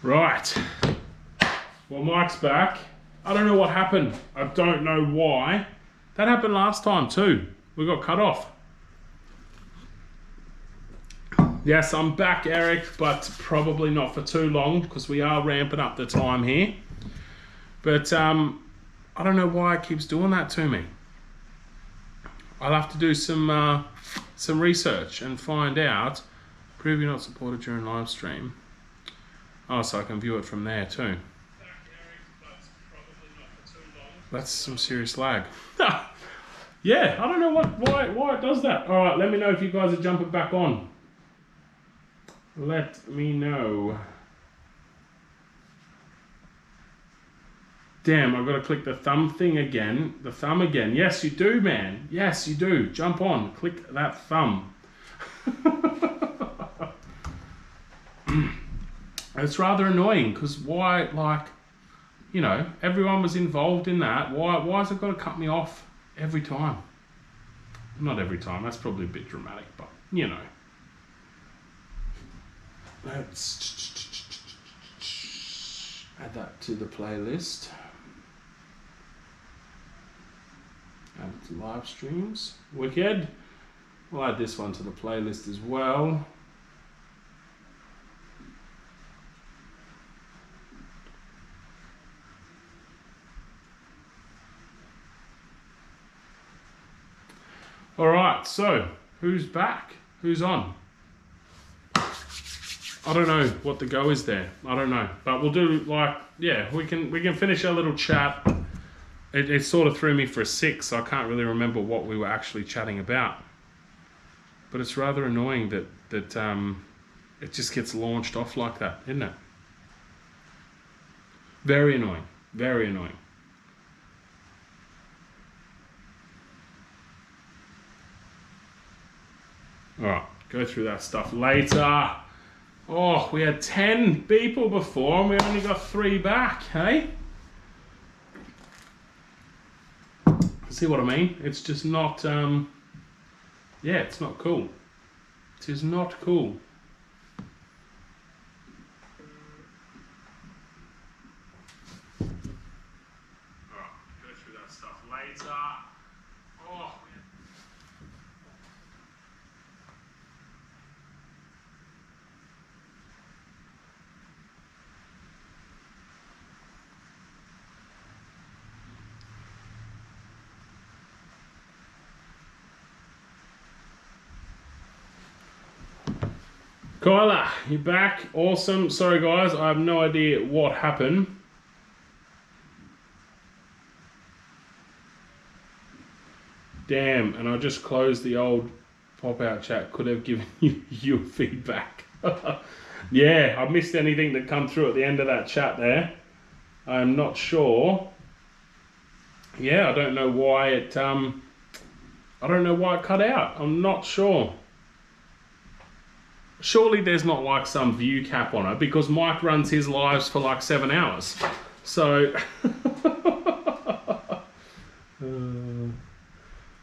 Right. Well, Mike's back. I don't know what happened. I don't know why. That happened last time too. We got cut off. Yes, I'm back, Eric, but probably not for too long because we are ramping up the time here. But I don't know why it keeps doing that to me. I'll have to do some research and find out. Prove you're not supported during live stream. Oh, so I can view it from there too. That's some serious lag. Yeah, I don't know why it does that. All right, let me know if you guys are jumping back on. Let me know. Damn, I've got to click the thumb thing again. The thumb again. Yes, you do, man. Yes, you do. Jump on. Click that thumb. It's rather annoying because why, like, you know, everyone was involved in that. Why has it got to cut me off every time? Not every time. That's probably a bit dramatic, but, you know. Let's add that to the playlist. Add it to live streams. Wicked. We'll add this one to the playlist as well. All right, so who's back? Who's on? I don't know what the go is there. I don't know, but we'll do like, yeah, we can finish our little chat. It sort of threw me for a six. So I can't really remember what we were actually chatting about. But it's rather annoying that it just gets launched off like that, isn't it? Very annoying. Very annoying. All right, go through that stuff later. Oh, we had 10 people before and we only got 3 back, hey? See what I mean? It's just not, yeah, it's not cool. It is not cool. All right, go through that stuff later. Oh, Kyla, you're back. Awesome. Sorry, guys. I have no idea what happened. Damn. And I just closed the old pop-out chat. Could have given you feedback. Yeah, I missed anything that come through at the end of that chat there. I'm not sure. Yeah, I don't know why it cut out. I'm not sure. Surely there's not like some view cap on it because Mike runs his lives for like 7 hours. So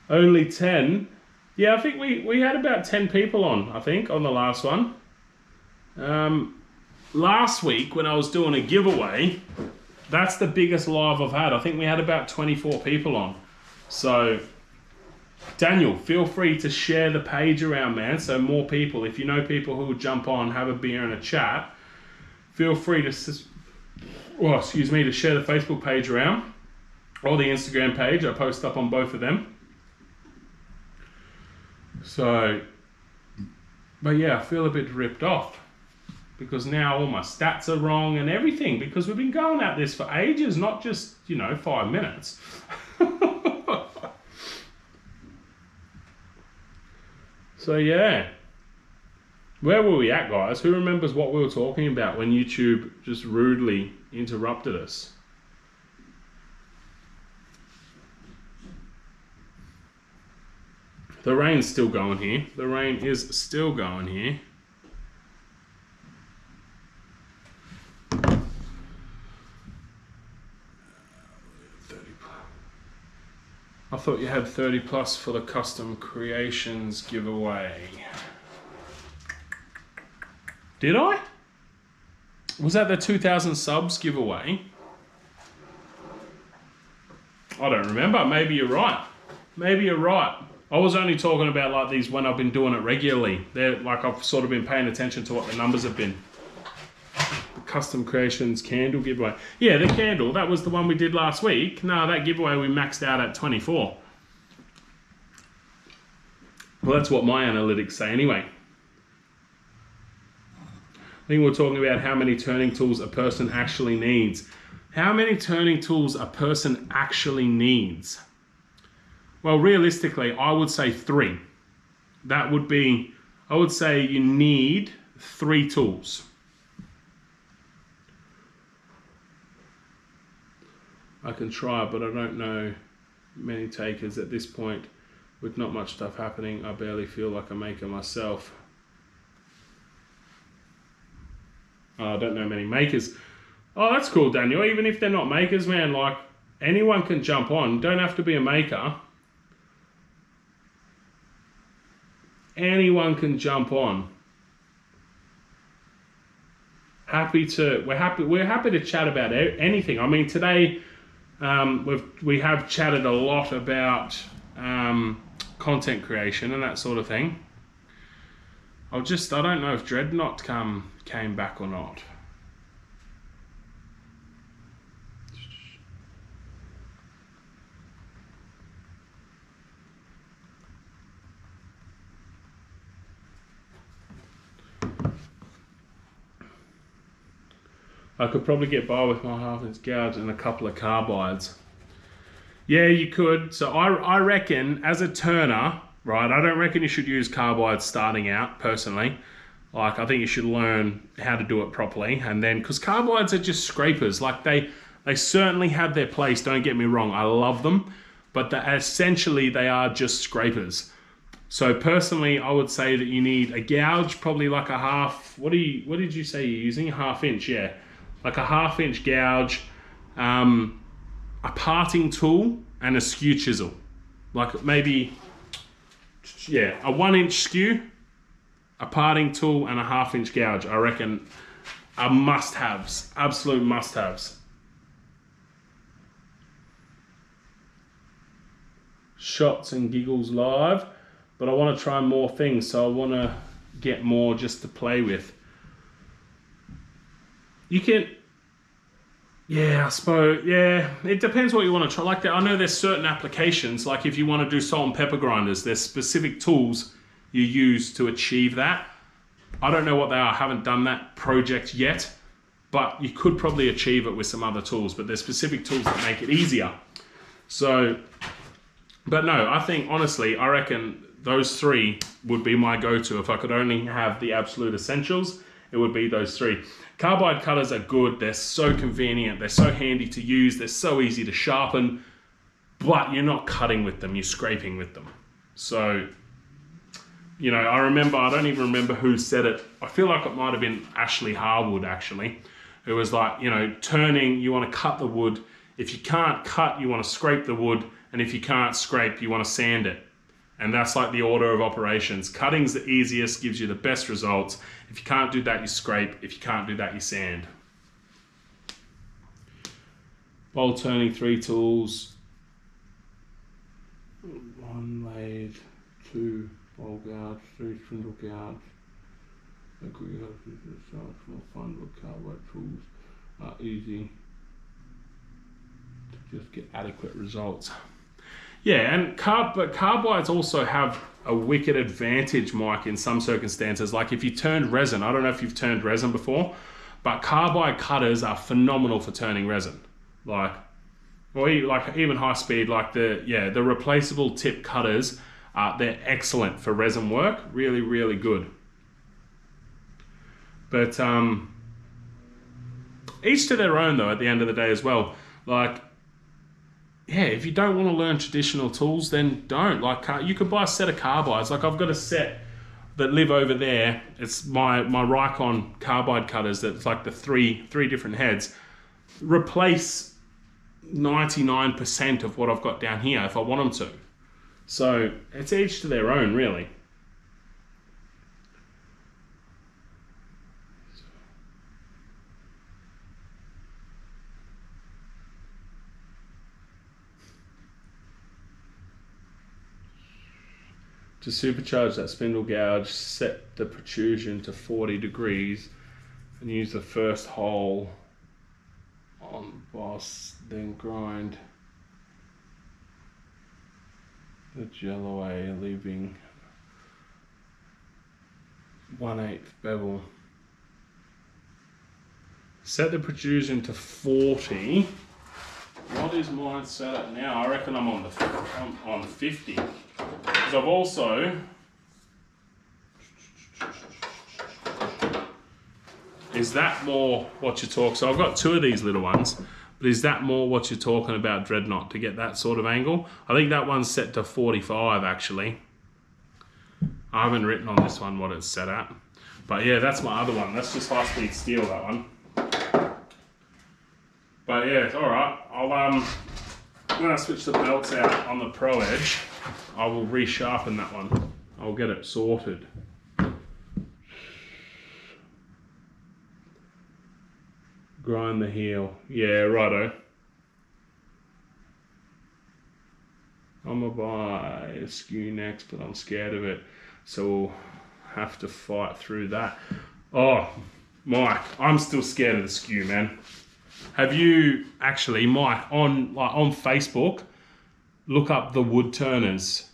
only 10. Yeah, I think we had about 10 people on, I think, on the last one. Last week when I was doing a giveaway, that's the biggest live I've had. I think we had about 24 people on. So Daniel, feel free to share the page around, man. So more people, if you know people who will jump on, have a beer and a chat, feel free to, to share the Facebook page around or the Instagram page. I post up on both of them. So, but yeah, I feel a bit ripped off because now all my stats are wrong and everything because we've been going at this for ages, not just, 5 minutes. So yeah, where were we at, guys? Who remembers what we were talking about when YouTube just rudely interrupted us? The rain's still going here. The rain is still going here. I thought you had 30 plus for the custom creations giveaway. Did I? Was that the 2,000 subs giveaway? I don't remember. Maybe you're right. Maybe you're right. I was only talking about like these when I've been doing it regularly. They're like I've sort of been paying attention to what the numbers have been. The custom creations candle giveaway. Yeah, the candle. That was the one we did last week. No, that giveaway we maxed out at 24. Well, that's what my analytics say anyway. I think we're talking about how many turning tools a person actually needs. How many turning tools a person actually needs? Well, realistically, I would say 3. That would be, I would say you need 3 tools. I can try, but I don't know many takers at this point. With not much stuff happening, I barely feel like a maker myself. Oh, I don't know many makers. Oh, that's cool, Daniel. Even if they're not makers, man, like anyone can jump on. Don't have to be a maker. Anyone can jump on. We're happy to chat about anything. I mean, today we have chatted a lot about content creation and that sort of thing. I don't know if Dreadnought came back or not. I could probably get by with my 1/2 inch gouge and a couple of carbides. Yeah, you could. So I reckon as a turner, right, I don't reckon you should use carbides starting out, personally. Like, I think you should learn how to do it properly. And then, because carbides are just scrapers. Like, they certainly have their place, don't get me wrong. I love them. But essentially, they are just scrapers. So personally, I would say that you need a gouge, probably like a half, what did you say you're using? A 1/2 inch, yeah. Like a 1/2 inch gouge, a parting tool, and a skew chisel. Like maybe, yeah, a 1 inch skew, a parting tool, and a 1/2 inch gouge. I reckon are must-haves, absolute must-haves. Shots and giggles live, but I want to try more things, so I want to get more just to play with. You can, yeah, I suppose, yeah, it depends what you want to try. Like, I know there's certain applications, like if you want to do salt and pepper grinders, there's specific tools you use to achieve that. I don't know what they are, I haven't done that project yet, but you could probably achieve it with some other tools, but there's specific tools that make it easier. So, but no, I think, honestly, I reckon those 3 would be my go-to. If I could only have the absolute essentials, it would be those 3. Carbide cutters are good. They're so convenient. They're so handy to use. They're so easy to sharpen, but you're not cutting with them. You're scraping with them. So, you know, I don't even remember who said it. I feel like it might have been Ashley Harwood, actually. It was like, you know, turning, you want to cut the wood. If you can't cut, you want to scrape the wood. And if you can't scrape, you want to sand it. And that's like the order of operations. Cutting's the easiest, gives you the best results. If you can't do that, you scrape. If you can't do that, you sand. Bowl turning 3 tools. 1 lathe, 2 bowl gouge, 3 spindle gouge. Agree how more fun with carbide tools are easy to just get adequate results. Yeah, and but carbides also have a wicked advantage, Mike, in some circumstances. Like if you turned resin, I don't know if you've turned resin before, but carbide cutters are phenomenal for turning resin. Like, or even high speed, like the replaceable tip cutters, they're excellent for resin work. Really, really good. But each to their own, though. At the end of the day, as well, like. Yeah, if you don't want to learn traditional tools, then don't. Like, you could buy a set of carbides. Like, I've got a set that live over there. It's my Rikon carbide cutters. That's like the three different heads. Replace 99% of what I've got down here if I want them to. So it's each to their own, really. To supercharge that spindle gouge, set the protrusion to 40 degrees and use the first hole on boss, then grind the gel away, leaving 1/8 bevel. Set the protrusion to 40. What is mine set at now? I reckon I'm on 50. Because I've also is that more what you talk? So I've got 2 of these little ones, but is that more what you're talking about, Dreadnought, to get that sort of angle? I think that one's set to 45 actually. I haven't written on this one what it's set at. But yeah, that's my other one. That's just high-speed steel, that one. But yeah, alright. When I switch the belts out on the Pro Edge, I will resharpen that one. I'll get it sorted. Grind the heel. Yeah, righto. I'm gonna buy a skew next, but I'm scared of it. So we'll have to fight through that. Oh, Mike, I'm still scared of the skew, man. Have you actually, Mike, on Facebook, look up the wood turners.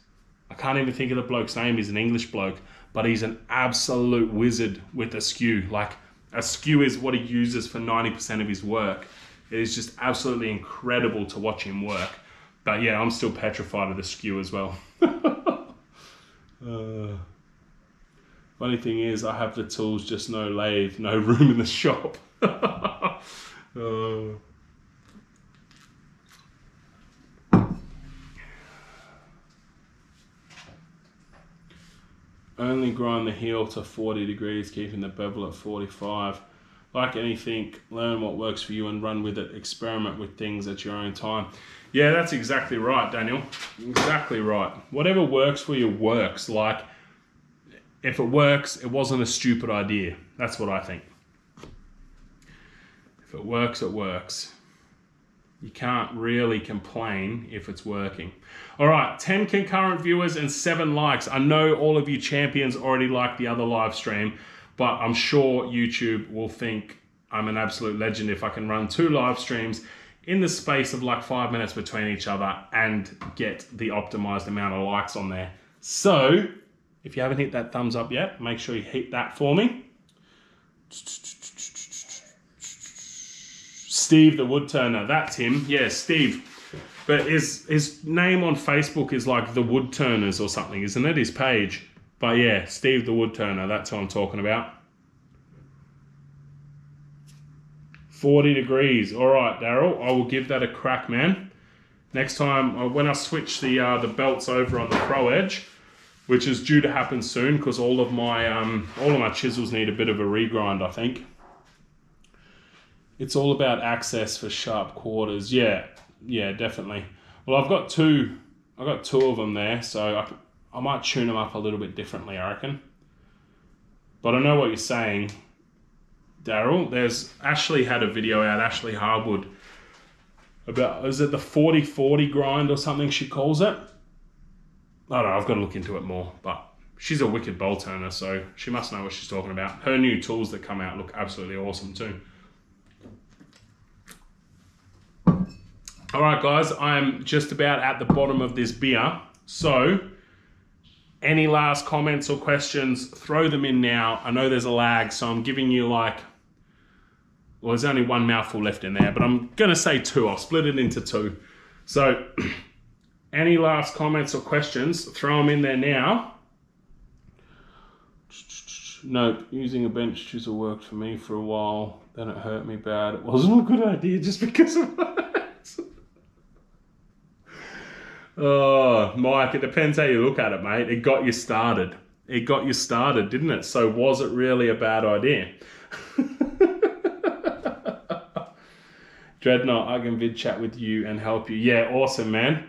I can't even think of the bloke's name. He's an English bloke, but he's an absolute wizard with a skew. Like, a skew is what he uses for 90% of his work. It is just absolutely incredible to watch him work. But yeah, I'm still petrified of the skew as well. Funny thing is, I have the tools, just no lathe, no room in the shop. Only grind the heel to 40 degrees, keeping the bevel at 45. Like anything, learn what works for you and run with it. Experiment with things at your own time. Yeah, that's exactly right, Daniel. Exactly right. Whatever works for you works. Like, if it works, it wasn't a stupid idea. That's what I think. If it works, it works. You can't really complain if it's working. All right, 10 concurrent viewers and 7 likes. I know all of you champions already liked the other live stream, but I'm sure YouTube will think I'm an absolute legend if I can run 2 live streams in the space of like 5 minutes between each other and get the optimized amount of likes on there. So, if you haven't hit that thumbs up yet, make sure you hit that for me. Steve the Woodturner, that's him. Yeah, Steve. But his name on Facebook is like the Woodturners or something, isn't it? His page. But yeah, Steve the Woodturner, that's what I'm talking about. 40 degrees. All right, Daryl, I will give that a crack, man. Next time, when I switch the belts over on the Pro Edge, which is due to happen soon, because all of my chisels need a bit of a regrind, I think. It's all about access for sharp quarters. Yeah, definitely. Well, I've got two of them there, so I might tune them up a little bit differently, I reckon. But I know what you're saying, Daryl. There's Ashley had a video out, Ashley Harwood, about, is it the 40-40 grind or something she calls it? I don't know, I've got to look into it more, but she's a wicked bolt turner, so she must know what she's talking about. Her new tools that come out look absolutely awesome too. All right, guys, I'm just about at the bottom of this beer. So, any last comments or questions, throw them in now. I know there's a lag, so I'm giving you like, well, there's only 1 mouthful left in there, but I'm going to say 2. I'll split it into 2. So, any last comments or questions, throw them in there now. Nope, using a bench chisel worked for me for a while. Then it hurt me bad. It wasn't a good idea just because of that. Oh, Mike, it depends how you look at it, mate. It got you started. It got you started, didn't it? So was it really a bad idea? Dreadnought, I can vid chat with you and help you. Yeah, awesome, man.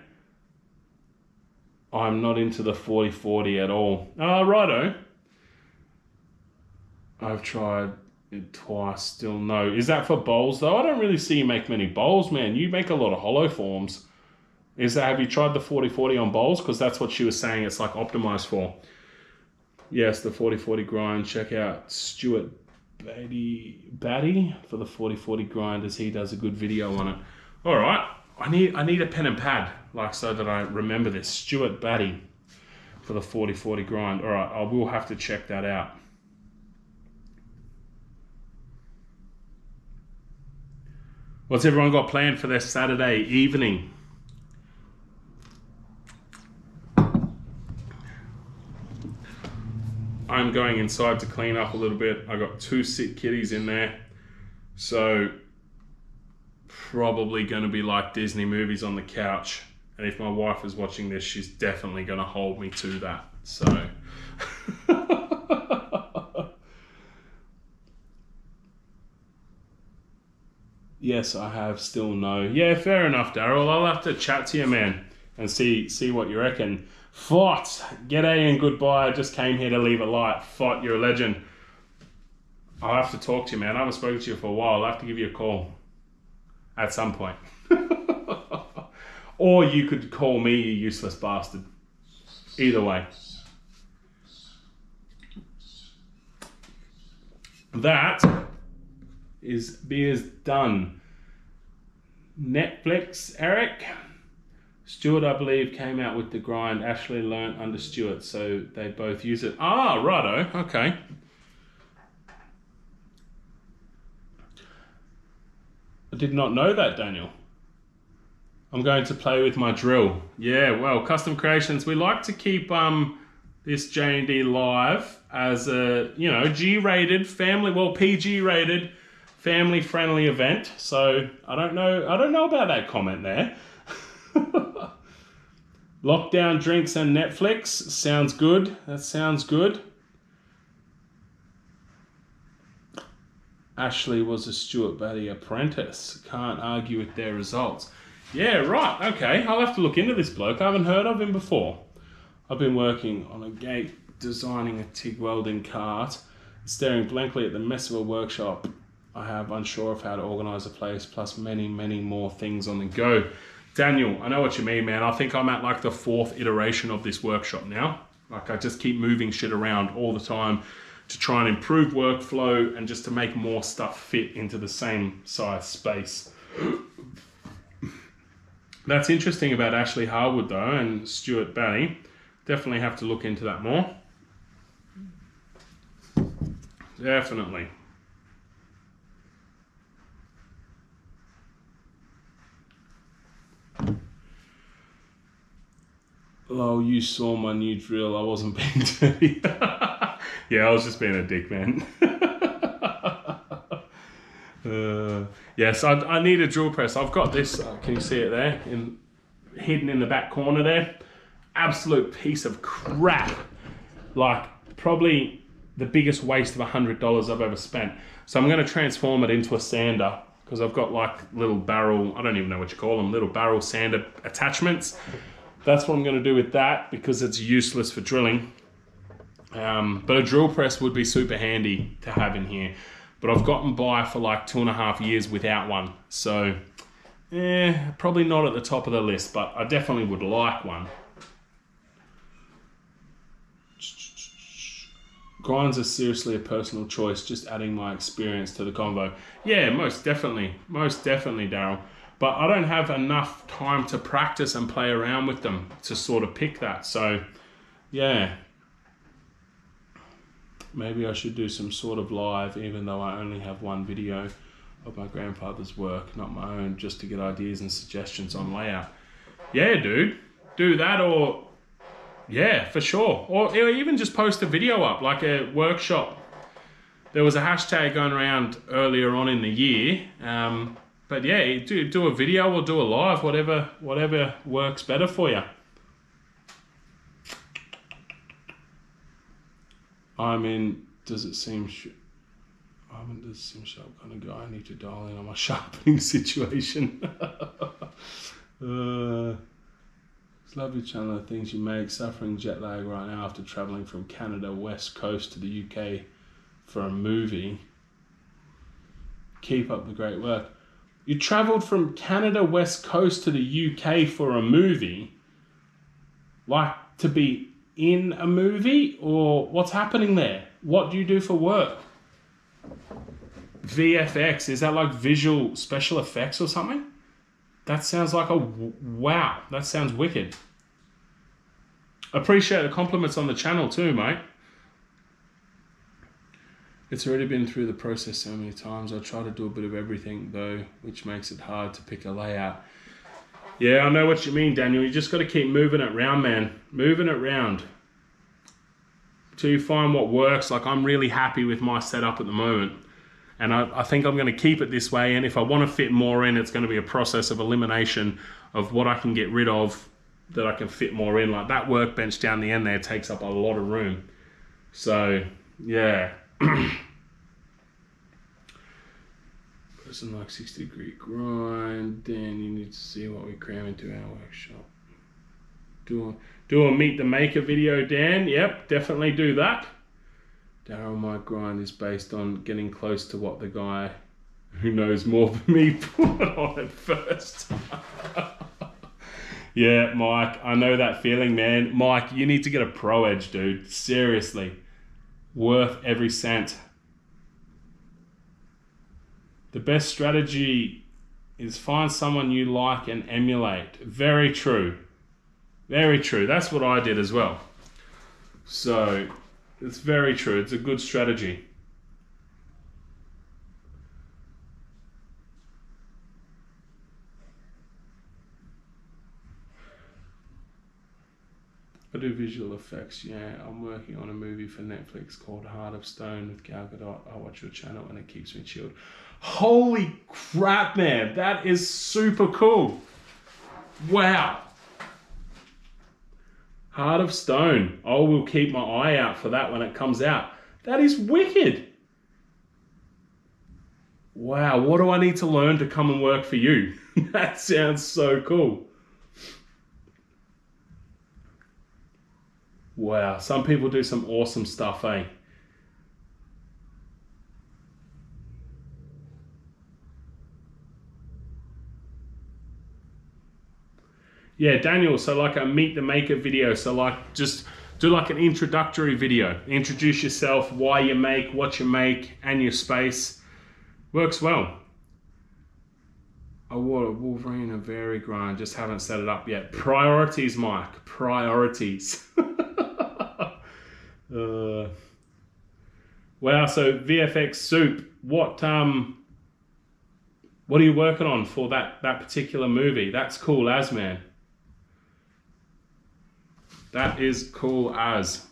I'm not into the 40-40 at all. Righto. I've tried it twice, still no. Is that for bowls, though? I don't really see you make many bowls, man. You make a lot of hollow forms. Have you tried the 40/40 on bowls? Because that's what she was saying it's like optimized for. Yes, the 40/40 grind. Check out Stuart Batty for the 40/40 grind, as he does a good video on it. All right, I need a pen and pad, like, so that I remember this. Stuart Batty for the 40/40 grind. All right, I will have to check that out. What's everyone got planned for their Saturday evening? I'm going inside to clean up a little bit. I got 2 sick kitties in there. So probably going to be like Disney movies on the couch. And if my wife is watching this, she's definitely going to hold me to that. So yes, I have still no. Yeah, fair enough, Daryl. I'll have to chat to you, man, and see what you reckon. Fought, g'day and goodbye. I just came here to leave a light. Fought, you're a legend. I'll have to talk to you, man. I haven't spoken to you for a while. I'll have to give you a call at some point. Or you could call me, you useless bastard. Either way. That is beers done. Netflix, Eric. Stuart, I believe, came out with the grind. Ashley learnt under Stuart, so they both use it. Ah, righto, okay. I did not know that, Daniel. I'm going to play with my drill. Yeah, well, Custom Creations, we like to keep this J&D live as a, you know, G-rated, PG-rated, family-friendly event. So I don't know about that comment there. Lockdown drinks and Netflix. Sounds good. That sounds good. Ashley was a Stuart Batty apprentice. Can't argue with their results. Yeah, right. Okay. I'll have to look into this bloke. I haven't heard of him before. I've been working on a gate, designing a TIG welding cart, staring blankly at the mess of a workshop. I have unsure of how to organise a place, plus many, many more things on the go. Daniel, I know what you mean, man. I think I'm at like the 4th iteration of this workshop now. Like, I just keep moving shit around all the time to try and improve workflow and just to make more stuff fit into the same size space. That's interesting about Ashley Harwood though, and Stuart Batty. Definitely have to look into that more. Definitely. Oh, you saw my new drill. I wasn't being dirty. Yeah, I was just being a dick, man. Yes, I need a drill press. I've got this. Can you see it there? Hidden in the back corner there. Absolute piece of crap. Like, probably the biggest waste of $100 I've ever spent. So I'm going to transform it into a sander, because I've got like little barrel, I don't even know what you call them, little barrel sander attachments. That's what I'm going to do with that, because it's useless for drilling. But a drill press would be super handy to have in here. But I've gotten by for like 2.5 years without one. So, probably not at the top of the list, but I definitely would like one. Grinds are seriously a personal choice, just adding my experience to the convo. Yeah, most definitely, Daryl. But I don't have enough time to practice and play around with them to sort of pick that. So, yeah. Maybe I should do some sort of live, even though I only have one video of my grandfather's work, not my own, just to get ideas and suggestions on layout. Yeah, dude. Do that, or... yeah, for sure. Or even just post a video up, like a workshop. There was a hashtag going around earlier on in the year. But yeah, do a video or do a live, whatever works better for you. Does it seem sharp kind of guy? I need to dial in on my sharpening situation. Love your channel, the things you make. Suffering jet lag right now after travelling from Canada west coast to the UK for a movie. Keep up the great work. You travelled from Canada West Coast to the UK for a movie. Like, to be in a movie? Or what's happening there? What do you do for work? VFX, is that like visual special effects or something? That sounds like a wow. That sounds wicked. Appreciate the compliments on the channel too, mate. It's already been through the process so many times. I try to do a bit of everything though, which makes it hard to pick a layout. Yeah, I know what you mean, Daniel. You just got to keep moving it around, man. Moving it around till you find what works. Like, I'm really happy with my setup at the moment. And I think I'm going to keep it this way. And if I want to fit more in, it's going to be a process of elimination of what I can get rid of that I can fit more in. Like that workbench down the end there takes up a lot of room. So, yeah. Person like 60-degree grind. Then you need to see what we cram into our workshop. Do a meet the maker video, Dan. Yep, definitely do that. Daryl, my grind is based on getting close to what the guy who knows more than me put on it first. Yeah, Mike, I know that feeling, man. Mike, you need to get a Pro Edge, dude. Seriously. Worth every cent. The best strategy is find someone you like and emulate. Very true. Very true. That's what I did as well. So, it's very true. It's a good strategy. I do visual effects, yeah. I'm working on a movie for Netflix called Heart of Stone with Gal Gadot. I watch your channel and it keeps me chilled. Holy crap, man. That is super cool. Wow. Heart of Stone. I will keep my eye out for that when it comes out. That is wicked. Wow, what do I need to learn to come and work for you? That sounds so cool. Wow, some people do some awesome stuff, eh? Yeah, Daniel, so like a meet the maker video. So like just do like an introductory video. Introduce yourself, why you make, what you make, and your space. Works well. I wore a Wolverine and Very grind, just haven't set it up yet. Priorities, Mike, priorities. Wow, so VFX Soup, what are you working on for that particular movie? That's cool as, man. That is cool as.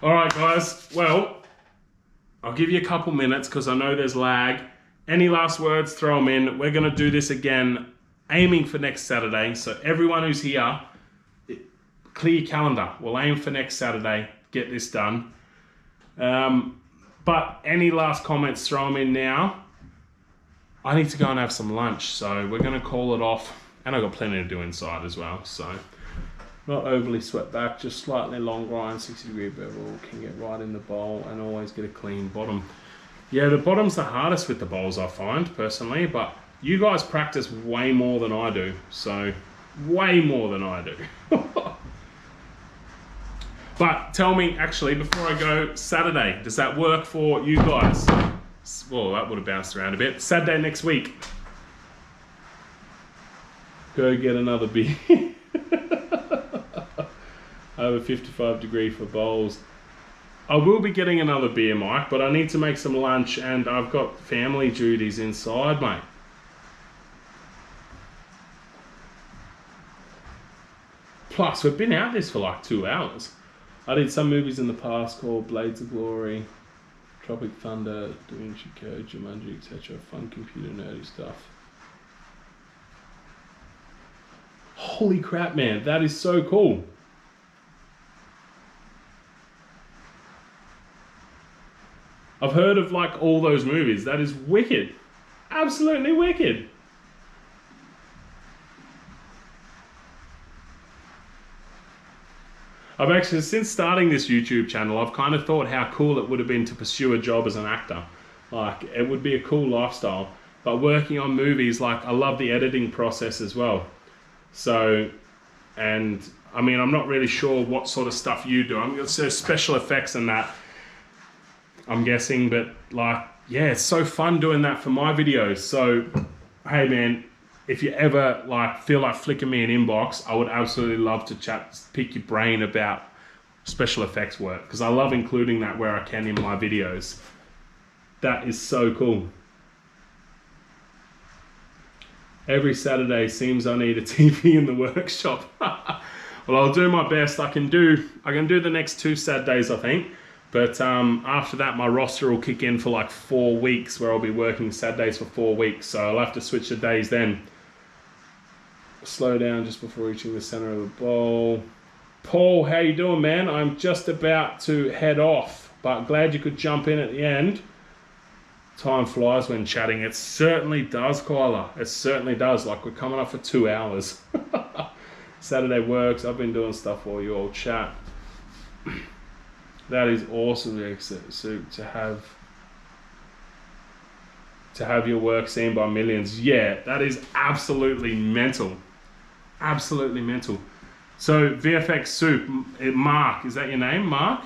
All right, guys. Well, I'll give you a couple minutes because I know there's lag. Any last words, throw them in. We're going to do this again, aiming for next Saturday. So everyone who's here, clear your calendar. We'll aim for next Saturday. Get this done. But any last comments, throw them in now. I need to go and have some lunch, so we're going to call it off. And I've got plenty to do inside as well, so not overly swept back, just slightly long grind, 60-degree bevel, can get right in the bowl and always get a clean bottom. Yeah, the bottom's the hardest with the bowls, I find, personally, but you guys practice way more than I do, so way more than I do. But tell me, actually, before I go, Saturday, does that work for you guys? Well, that would have bounced around a bit. Saturday next week. Go get another beer. Over 55-degree for bowls. I will be getting another beer, Mike, but I need to make some lunch and I've got family duties inside, mate. Plus, we've been out this for like 2 hours. I did some movies in the past called Blades of Glory, Tropic Thunder, Da Vinci Code, Jumanji, etc. Fun computer nerdy stuff. Holy crap, man, that is so cool. I've heard of like all those movies. That is wicked. Absolutely wicked. I've actually, since starting this YouTube channel, I've kind of thought how cool it would have been to pursue a job as an actor. Like, it would be a cool lifestyle. But working on movies, like, I love the editing process as well. So, and I mean, I'm not really sure what sort of stuff you do. I'm so special effects and that, I'm guessing, but like, yeah, it's so fun doing that for my videos. So, hey man, if you ever like feel like flicking me an inbox, I would absolutely love to chat, pick your brain about special effects work, because I love including that where I can in my videos. That is so cool. Every Saturday seems I need a TV in the workshop. Well, I'll do my best. I can do the next 2 Saturdays, I think. But after that, my roster will kick in for like 4 weeks, where I'll be working Saturdays for 4 weeks. So I'll have to switch the days then. Slow down just before reaching the center of the bowl. Paul, how you doing, man? I'm just about to head off, but glad you could jump in at the end. Time flies when chatting. It certainly does, Kyla. It certainly does. Like, we're coming up for 2 hours. Saturday works. I've been doing stuff while you all chat. That is awesome, so to have your work seen by millions. Yeah, that is absolutely mental. Absolutely mental. So VFX Soup, Mark, is that your name, Mark?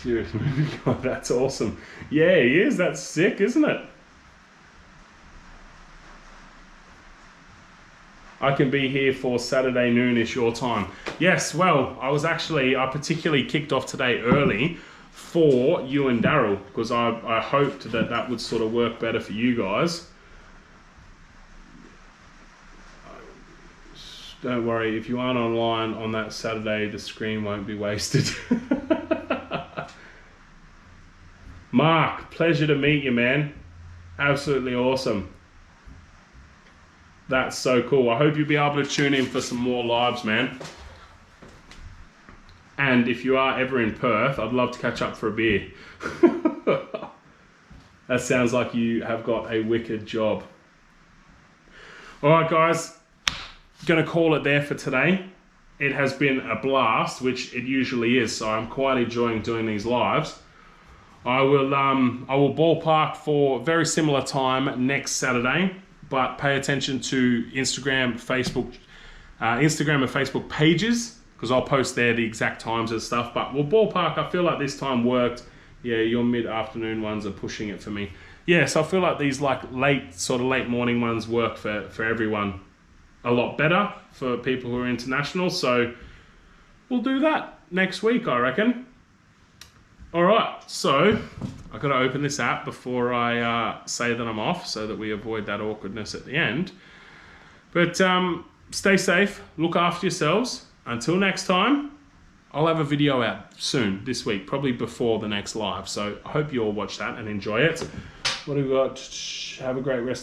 Serious movie guy, that's awesome. Yeah, he is. That's sick, isn't it? I can be here for Saturday noonish your time. Yes, well, I particularly kicked off today early for you and Daryl, because I hoped that that would sort of work better for you guys. Don't worry, if you aren't online on that Saturday, the screen won't be wasted. Mark, pleasure to meet you, man. Absolutely awesome. That's so cool. I hope you'll be able to tune in for some more lives, man. And if you are ever in Perth, I'd love to catch up for a beer. That sounds like you have got a wicked job. All right, guys. Gonna call it there for today. It has been a blast, which it usually is, so I'm quite enjoying doing these lives. I will ballpark for very similar time next Saturday, but pay attention to Instagram and Facebook pages, because I'll post there the exact times and stuff. But we'll ballpark. I feel like this time worked. Yeah, your mid-afternoon ones are pushing it for me. Yeah, so I feel like these like late morning ones work for everyone a lot better for people who are international. So we'll do that next week, I reckon. All right, so I've got to open this app before I say that I'm off, so that we avoid that awkwardness at the end. But stay safe, look after yourselves. Until next time, I'll have a video out soon this week, probably before the next live. So I hope you all watch that and enjoy it. What do we got? Have a great rest of the